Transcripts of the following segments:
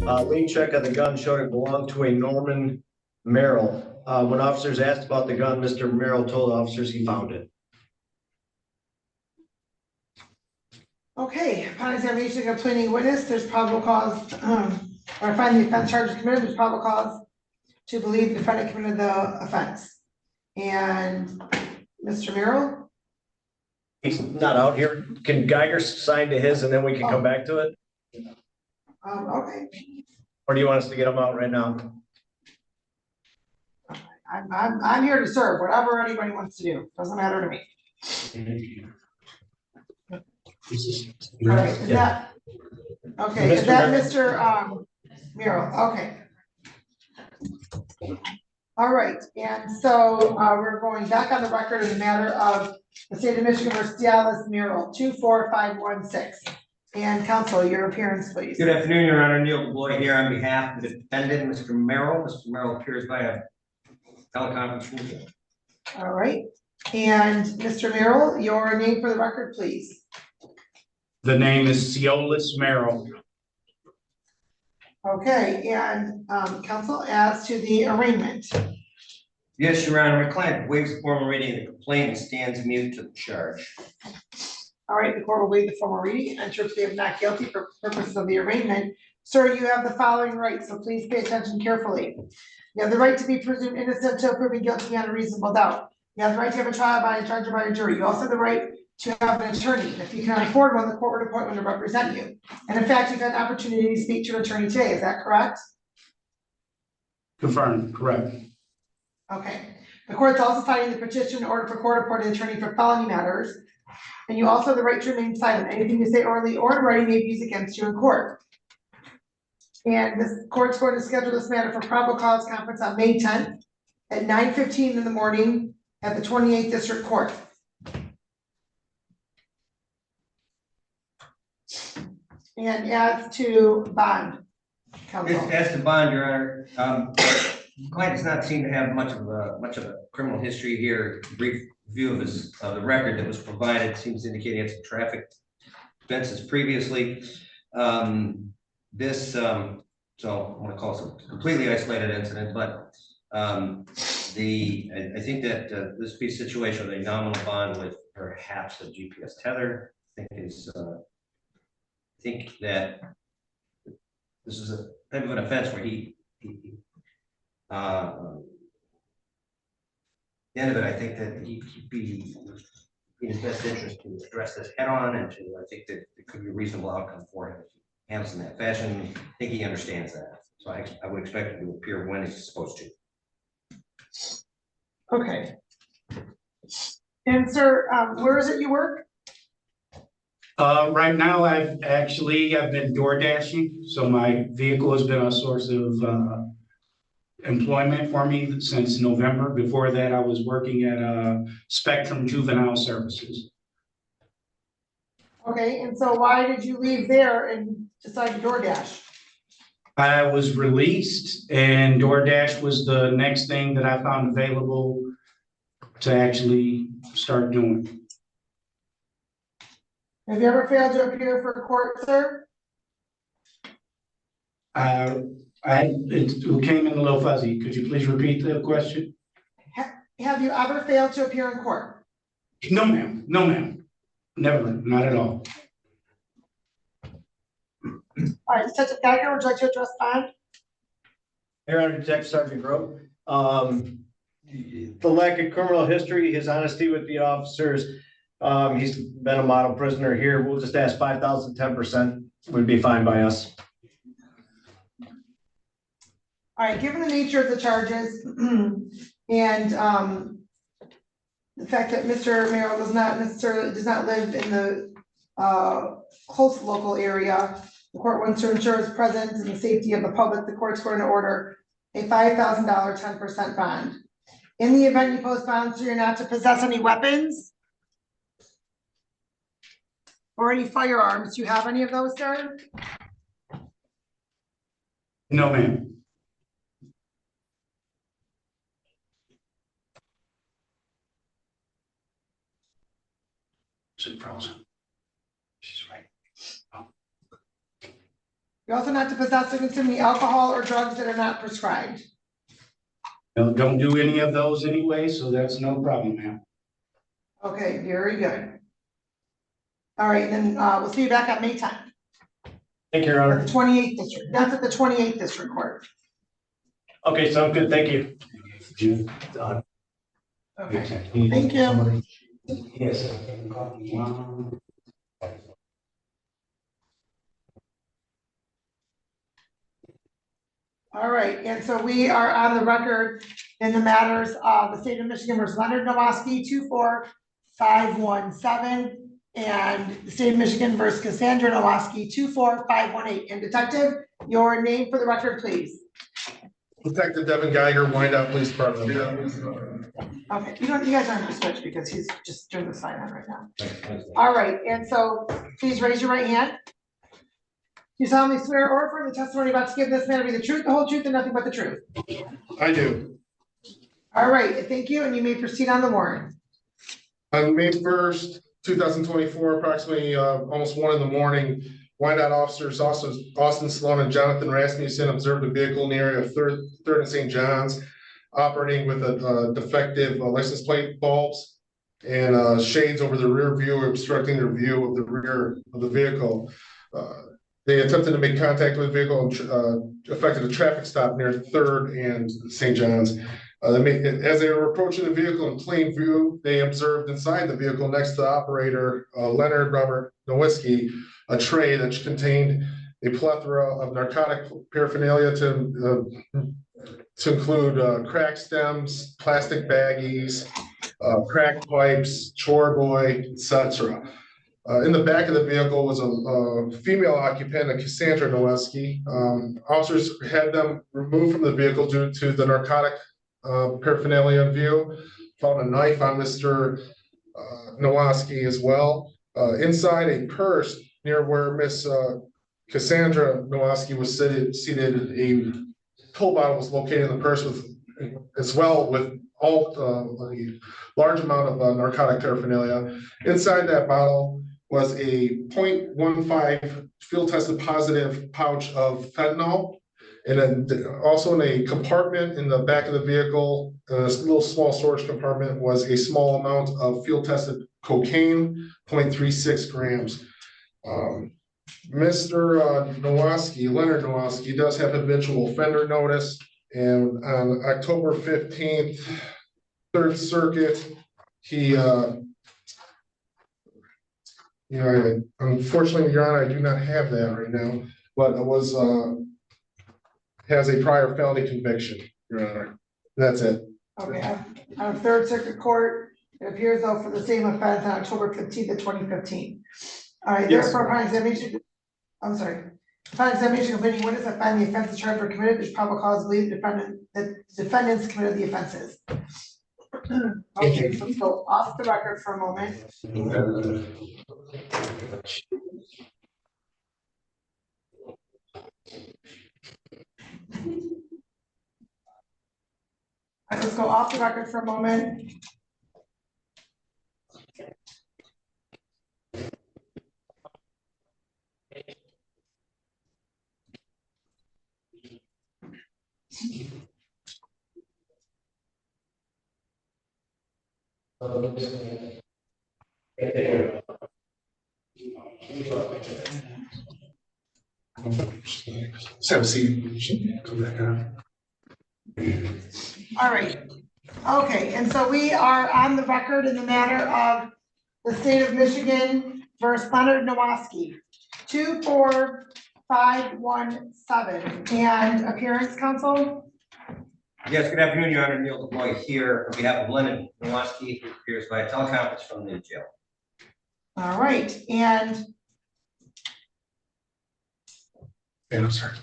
Lean check on the gun showed it belonged to a Norman Merill. When officers asked about the gun, Mr. Merill told officers he found it. Okay, upon examination of complaining witness, there's probable cause, or find the offense charges committed, there's probable cause to believe the defendant committed the offense. And Mr. Merill? He's not out here. Can Geiger sign to his and then we can come back to it? Okay. Or do you want us to get him out right now? I'm here to serve, whatever anybody wants to do, doesn't matter to me. All right, is that, okay, is that Mr. Merill? Okay. All right, and so we're going back on the record in the matter of the state of Michigan versus Dallas Merill 24516. And counsel, your appearance, please. Good afternoon, Your Honor. Neil Boyd here on behalf of the defendant, Mr. Merill. Mr. Merill appears by a teleconference. All right, and Mr. Merill, your name for the record, please. The name is Ciolus Merill. Okay, and counsel, as to the arraignment. Yes, Your Honor. My client waives the formal reading of the complaint and stands mute to the charge. All right, the court will waive the formal reading and enter a plea of not guilty for purposes of the arraignment. Sir, you have the following rights, so please pay attention carefully. You have the right to be presumed innocent until proven guilty beyond a reasonable doubt. You have the right to have a trial by a judge or by a jury. You also have the right to have an attorney. If you cannot afford one, the court would appoint one to represent you. And in fact, you've had an opportunity to speak to an attorney today. Is that correct? Confirmed, correct. Okay. The court's also citing the petition in order for court-appointed attorney for felony matters. And you also have the right to remain silent. Anything you say orally or in writing may be used against you in court. And this court's going to schedule this matter for probable cause conference on May 10th at 9:15 in the morning at the 28th District Court. And as to bond, counsel. As to bond, Your Honor, the client does not seem to have much of a criminal history here. Brief view of his the record that was provided seems to indicate he had some traffic offenses previously. So I want to call it a completely isolated incident, but I think that this be a situation with a nominal bond with perhaps a GPS tether. I think that this is a type of an offense where the end of it, I think that he'd be in his best interest to address this head on, and I think that it could be a reasonable outcome for him if he handles in that fashion. I think he understands that. So I would expect him to appear when he's supposed to. Okay. And sir, where is it you work? Right now, I've been door dashing, so my vehicle has been a source of employment for me since November. Before that, I was working at Spectrum Juvenile Services. Okay, and so why did you leave there and decide to DoorDash? I was released, and DoorDash was the next thing that I found available to actually start doing. Have you ever failed to appear for court, sir? It came in a little fuzzy. Could you please repeat the question? Have you ever failed to appear in court? No, ma'am. No, ma'am. Never. Not at all. All right, Detective Geiger, would you like to address bond? Here under Detective Sergeant Grove. The lack of criminal history, his honesty with the officers. He's been a model prisoner here. We'll just ask 5,000, 10% would be fine by us. All right, given the nature of the charges and the fact that Mr. Merill does not live in the close local area, the court wants to ensure his presence and the safety of the public. The court's going to order a $5,000 10% bond. In the event you post bond, so you're not to possess any weapons or any firearms. Do you have any of those, sir? No, ma'am. She's frozen. She's right. Oh. You're also not to possess or consume any alcohol or drugs that are not prescribed. No, don't do any of those anyway, so that's no problem, ma'am. Okay, very good. All right, then, we'll see you back on May 10th. Thank you, Your At Honor. the 28th district, that's at the 28th district court. Okay, sounds good. Thank you. Okay, thank you. Yes. All right, and so we are on the record in the matters of the state of Michigan versus Leonard Noi, 24517, and the state of Michigan versus Cassandra Noi, 24518. And Detective, your name for the record, please. Detective Devin Geiger, Wyandotte Police Department. Okay, you guys aren't gonna switch because he's just doing the sign on right now. All right, and so please raise your right hand. You solemnly swear or affirm the testimony about to give this matter be the truth, the whole truth, and nothing but the truth. I do. All right, thank you, and you may proceed on the warrant. On May 1st, 2024, approximately almost 1 in the morning, Wyandotte officers Austin Sloan and Jonathan Rasmussen observed a vehicle in the area of 3rd and St. John's operating with a defective license plate bulbs and shades over the rear view, obstructing their view of the rear of the vehicle. They attempted to make contact with the vehicle and effected a traffic stop near 3rd and St. John's. As they were approaching the vehicle in plain view, they observed inside the vehicle next to the operator, Leonard Robert Nowitzki, a tray that contained a plethora of narcotic paraphernalia to include crack stems, plastic baggies, crack pipes, chore boy, etc. In the back of the vehicle was a female occupant, Cassandra Noi. Officers had them removed from the vehicle due to the narcotic paraphernalia in view. Found a knife on Mr. Nowitzki as well. Inside a purse near where Miss Cassandra Nowitzki was seated, a pill bottle was located in the purse as well with a large amount of narcotic paraphernalia. Inside that bottle was a 0.15 field tested positive pouch of fentanyl. And then also in a compartment in the back of the vehicle, a little small storage compartment, was a small amount of field tested cocaine, 0.36 grams. Mr. Leonard Nowitzki does have habitual offender notice, and on October 15th, 3rd Circuit, he unfortunately, Your Honor, I do not have that right now, but it was has a prior felony conviction, Your Honor. That's it. Okay, on 3rd Circuit Court, it appears though for the same offense on October 15th of 2015. All right, Yes. therefore, upon examination, I'm sorry. Upon examination of any witness, I find the offenses charged were committed, there's probable cause to believe the defendants committed the offenses. Okay, so let's go off the record for a moment. Let's go off the record for a moment. Let's have a seat. Come back on. All right, okay, and so we are on the record in the matter of the state of Michigan versus Leonard Nowitzki, 24517, and appearance, counsel. Yes, good afternoon, Your Honor. Neil DeBoy here on behalf of Leonard Nowitzki, who appears by teleconference from the jail. All right, and I'm sorry.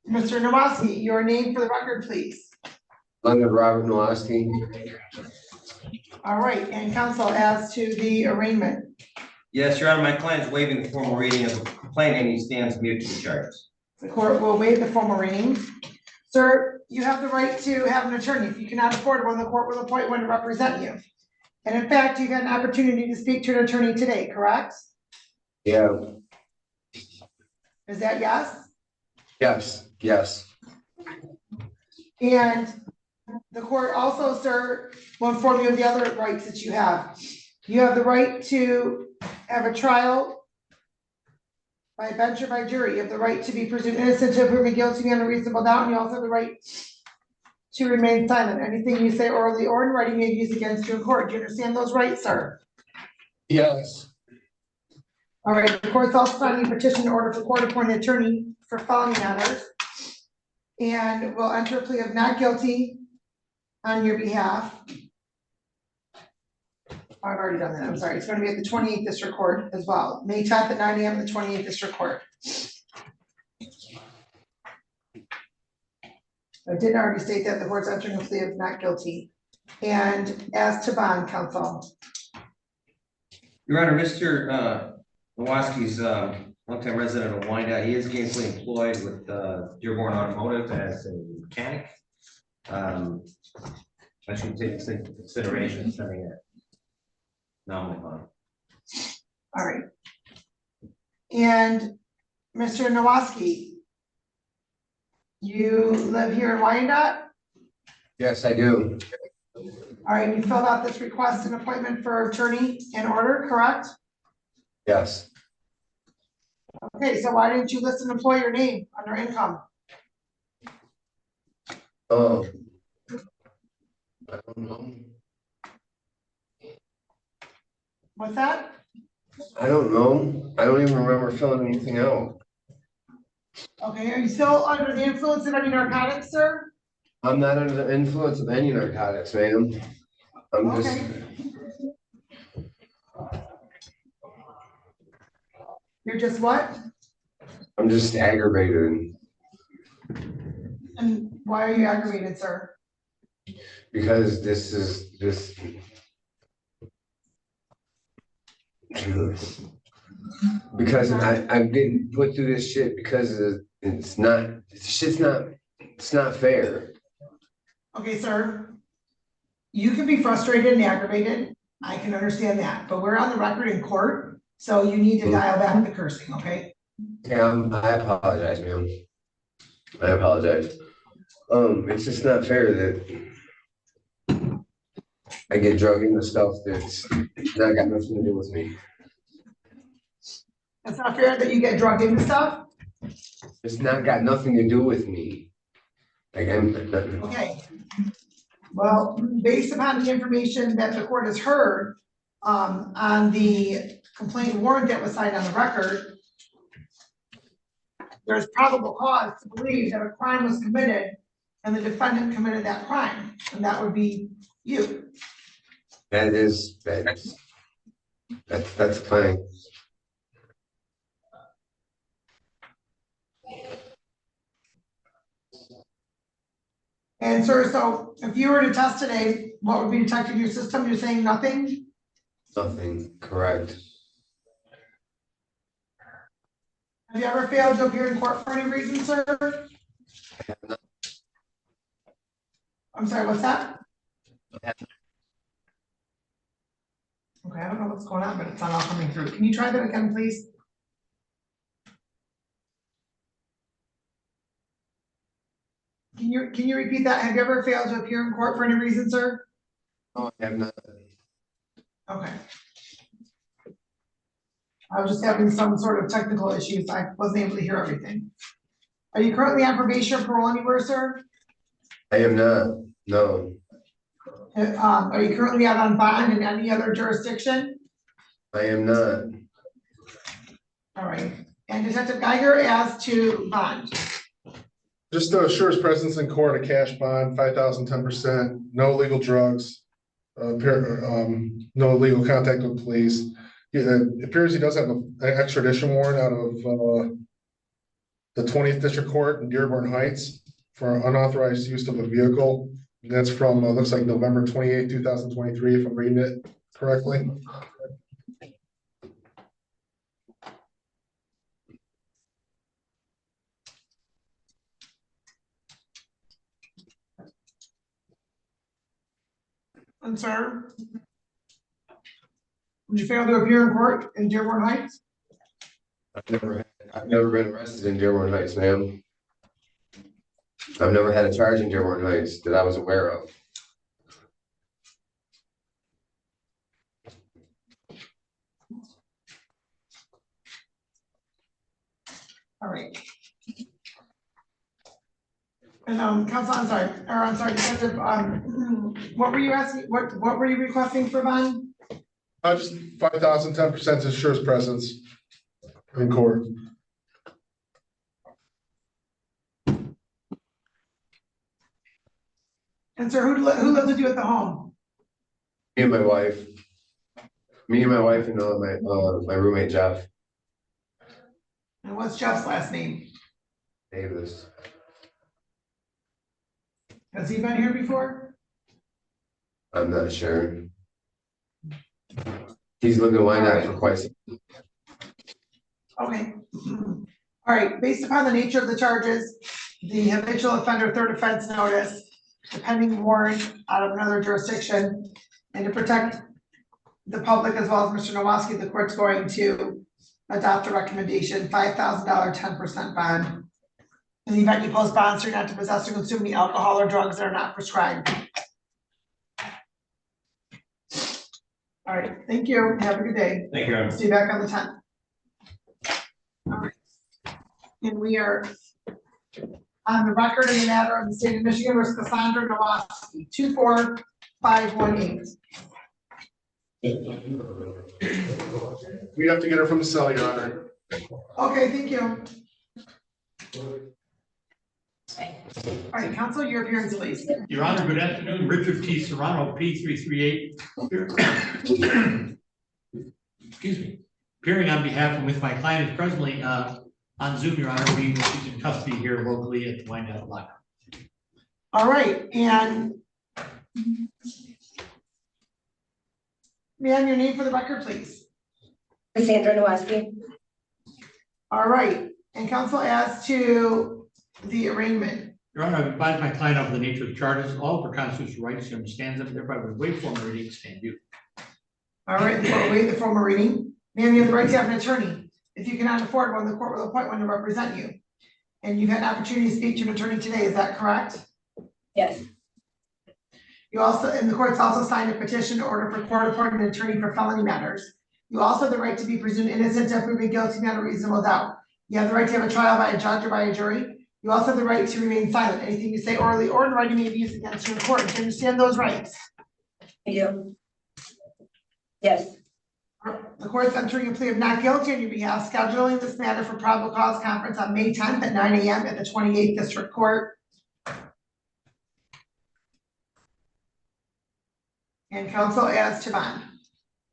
Mr. Nowitzki, your name for the record, please. Leonard Robert Nowitzki. All right, and counsel, as to the arraignment. Yes, Your Honor, my client is waiving the formal reading of the complaint and he stands mute to the charges. The court will waive the formal reading. Sir, you have the right to have an attorney. If you cannot afford one, the court will appoint one to represent you. And in fact, you've had an opportunity to speak to an attorney today, correct? Yeah, Is that yes? yes. And the court also, sir, will inform you of the other rights that you have. You have the right to have a trial by bench or by jury. You have the right to be presumed innocent until proven guilty beyond a reasonable doubt, and you also have the right to remain silent. Anything you say orally or in writing may be used against you in court. Do you understand those rights, sir? Yes. All right, the court's also signing a petition to order for court-appointed attorney for felony matters. And will enter a plea of not guilty on your behalf. I've already done that, I'm sorry. It's gonna be at the 28th District Court as well, May 10th at 9 AM at the 28th District Court. I did already state that the court's entering a plea of not guilty. And as to bond counsel. Your Honor, Mr. Nowaski's longtime resident of Wyandotte. He is gainfully employed with Dearborn Automotive as a mechanic. I should take this into consideration, setting it nominal bond. All right. And Mr. Nowaski, you live here in Wyandotte? Yes, I do. All right, you filled out this request and appointment for attorney in order, correct? Yes. Okay, so why didn't you list an employer name under income? Oh. I don't know. What's that? I don't know. I don't even remember filling anything out. Okay, are you still under the influence of any narcotics, sir? I'm not under the influence of any narcotics, ma'am. I'm just, Okay. You're just what? I'm just aggravated And why are you aggravated, sir? because this is just. Because I'm getting put through this shit because it's not fair. Okay, sir. You can be frustrated and aggravated. I can understand that, but we're on the record in court, so you need to dial back the cursing, okay? Yeah, I apologize, ma'am. I apologize. It's just not fair that I get drugged into stuff that's not got nothing to do with me. It's not fair that you get drugged into stuff? It's not got nothing to do with me. Like Okay. Well, based upon the information that the court has heard, on the complaint warrant that was signed on the record, there's probable cause to believe that a crime was committed and the defendant committed that crime, and that would be you. that's fine. And sir, so if you were to test today, what would be detected in your system? You're saying nothing? Nothing, correct. Have you ever failed to appear in court for any reason, sir? I'm sorry, what's that? Okay, I don't know what's going on, but it's not all coming through. Can you try that again, please? Can you repeat that? Have you ever failed to appear in court for any reason, sir? No, I have not. Okay. I was just having some sort of technical issues. I wasn't able to hear everything. Are you currently on probation or parole anywhere, sir? I am not, no. Are you currently out on bond in any other jurisdiction? I am not. All right. And Detective Geiger, as to bond. Just to assure his presence in court, a cash bond, 5,000, 10%, no illegal drugs, no illegal contact with police. It appears he does have an extradition warrant out of the 20th District Court in Dearborn Heights for unauthorized use of a vehicle. That's from, looks like November 28, 2023, if I'm reading it correctly. And sir, would you fail to appear in court in Dearborn Heights? I've never been arrested in Dearborn Heights, ma'am. I've never had a charge in Dearborn Heights that I was aware of. All right. And, counsel, I'm sorry, Detective, what were you asking, what were you requesting for bond? Just 5,000, 10% to ensure his presence in court. And sir, who lives with you at the home? Me and my wife. Me and my wife and my roommate Jeff And what's Jeff's last name? Davis. Has he been here before? I'm not sure. He's lived in Wyandotte for quite some. Okay. All right, based upon the nature of the charges, the habitual offender third offense notice, the pending warrant out of another jurisdiction, and to protect the public as well as Mr. Nowaski, the court's going to adopt a recommendation, $5,000, 10% bond. In the event you post bonds, you're not to possess or consume any alcohol or drugs that are not prescribed. All right, thank you. Have a good day. Thank you, Your Honor. See you back on the 10th. All right. And we are on the record in the matter of the state of Michigan versus Cassandra Noi, 24518. We have to get her from the cell, Your Honor. Okay, thank you. All right, counsel, your appearance, please. Your Honor, good afternoon. Richard T. Serrano, P338. Excuse me. Appearing on behalf and with my client is presently on Zoom, Your Honor, being she's in custody here locally at the Wyandotte Locker. All right, and ma'am, your name for the record, please. Cassandra Noi. All right, and counsel, as to the arraignment. Your Honor, I've advised my client of the nature of the charges, all of her constitutional rights, she understands them, thereby would waive formal reading, stand due. All right, the court will waive the formal reading. Ma'am, you have the right to have an attorney. If you cannot afford one, the court will appoint one to represent you. And you've had an opportunity to speak to an attorney today, is that correct? Yes, You also, and the court's also signed a petition to order for court appointed attorney for felony matters. You also have the right to be presumed innocent until proven guilty beyond a reasonable doubt. You have the right to have a trial by a judge or by a jury. You also have the right to remain silent. Anything you say orally or in writing may be used against you in court. Do you understand those rights? I do. Yes, The court's entering a plea of not guilty on your behalf, scheduling this matter for probable cause conference on May 10th at 9 a.m. at the 28th District Court. And counsel as to bond.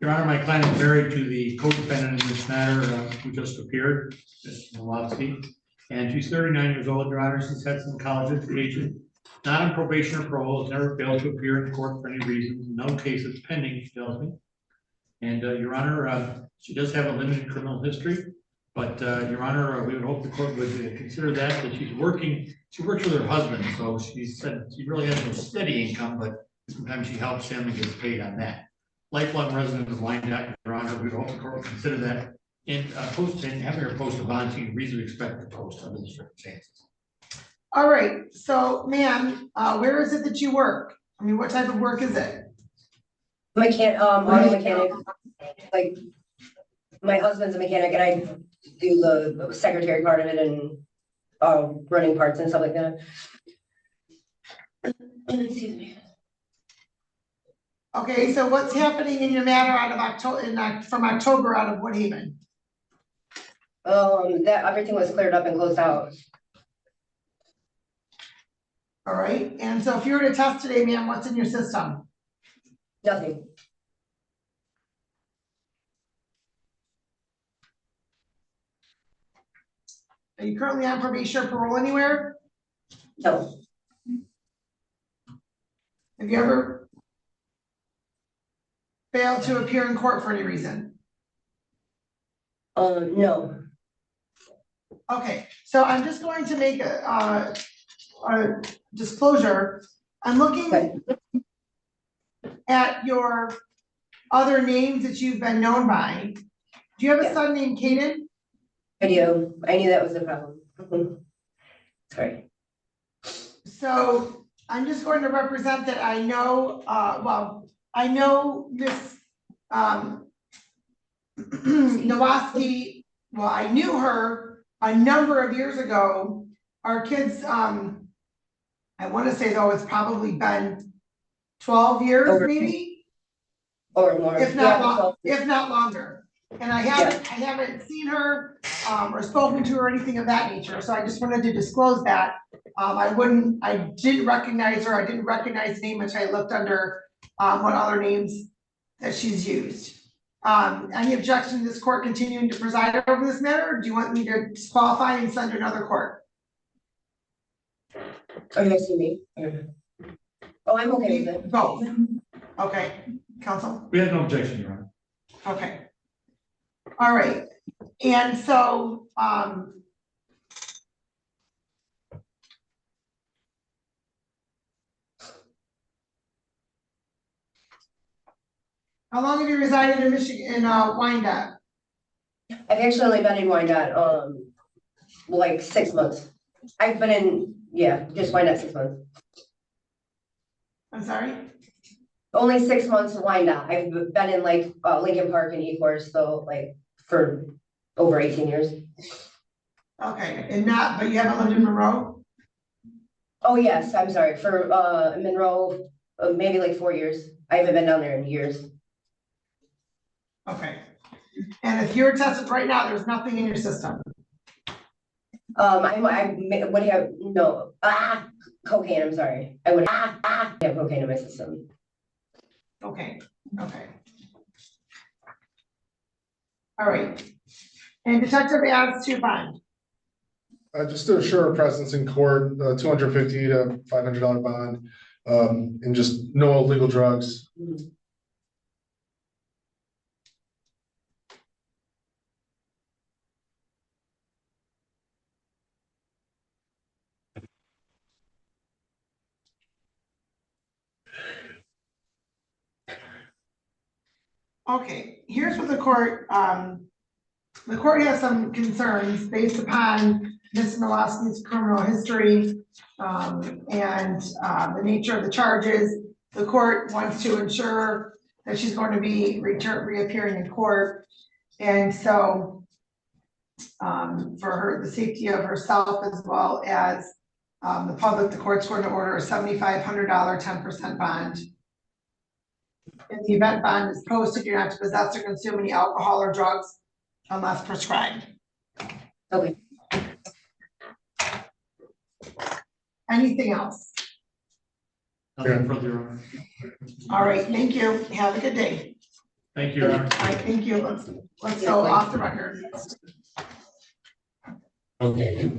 Your Honor, my client is married to the co-defendant in this matter, who just appeared, Ms. Nowalski. And she's 39 years old, Your Honor. She's had some college education, not on probation or parole, has never failed to appear in court for any reason, no cases pending, she tells me. And Your Honor, she does have a limited criminal history, but Your Honor, we would hope the court would consider that she works with her husband, so she said she really has no steady income, but sometimes she helps him and gets paid on that. Lifelong resident of Wyandotte, Your Honor, we would hope the court would consider that in having her post a bond, she can reasonably expect to post under the circumstances. All right, so ma'am, where is it that you work? I mean, what type of work is it? auto mechanic. Like, my husband's a mechanic and I do the secretary part of it and running parts and stuff like that. Excuse me. Okay, so what's happening in your matter out of October, from October out of Woodhaven? That everything was cleared up and closed out. All right, and so if you were to test today, ma'am, what's in your system? Nothing. Are you currently on probation or parole anywhere? No. Have you ever failed to appear in court for any reason? No. Okay, so I'm just going to make a disclosure. I'm looking Okay. at your other names that you've been known by. Do you have a Yeah. son named Caden? I do. I knew that was the problem. Sorry. So I'm just going to represent that I know, I know Miss Nowoski, well, I knew her a number of years ago. Our kids, I want to say though, it's probably been 12 years Over. maybe, Or more. if Yeah, not longer. And I haven't seen her, or spoken to her or anything of that nature, so I just wanted to disclose that. I didn't recognize her, I didn't recognize the name until I looked under, what other names that she's used. Any objection to this court continuing to preside over this matter, or do you want me to disqualify and send to another court? Are you asking me? Oh, I'm okay with it. Both. Okay, counsel? We have no objection, Your Honor. Okay. All right, and so, how long have you resided in Michigan, in Wyandotte? I've actually only been in Wyandotte, like 6 months. I've been in, just Wyandotte 6 months. I'm sorry? Only 6 months in Wyandotte. I've been in like, Lincoln Park and Ecorse, so like for over 18 years. Okay, and not, but you haven't lived in Monroe? Oh, yes, I'm sorry, for, Monroe, maybe like 4 years. I haven't been down there in years. Okay. And if you're tested right now, there's nothing in your system? I would have, no, cocaine, I'm sorry. I would have cocaine in my system. Okay, okay. All right. And detective adds to bond. Just to assure a presence in court, $250 to $500 bond, and just no illegal drugs. Okay, here's what the court has some concerns based upon Ms. Nowoski's criminal history, and the nature of the charges. The court wants to ensure that she's going to be reappearing in court. And so, for the safety of herself as well as the public, the court's going to order a $7,500 10% bond. In the event bond is posted, you're not to possess or consume any alcohol or drugs unless prescribed. Okay. Anything else? Nothing further, Your Honor. All right, thank you. Have a good day. Thank you, Your Honor. All right, thank you. Let's go off the record. Okay.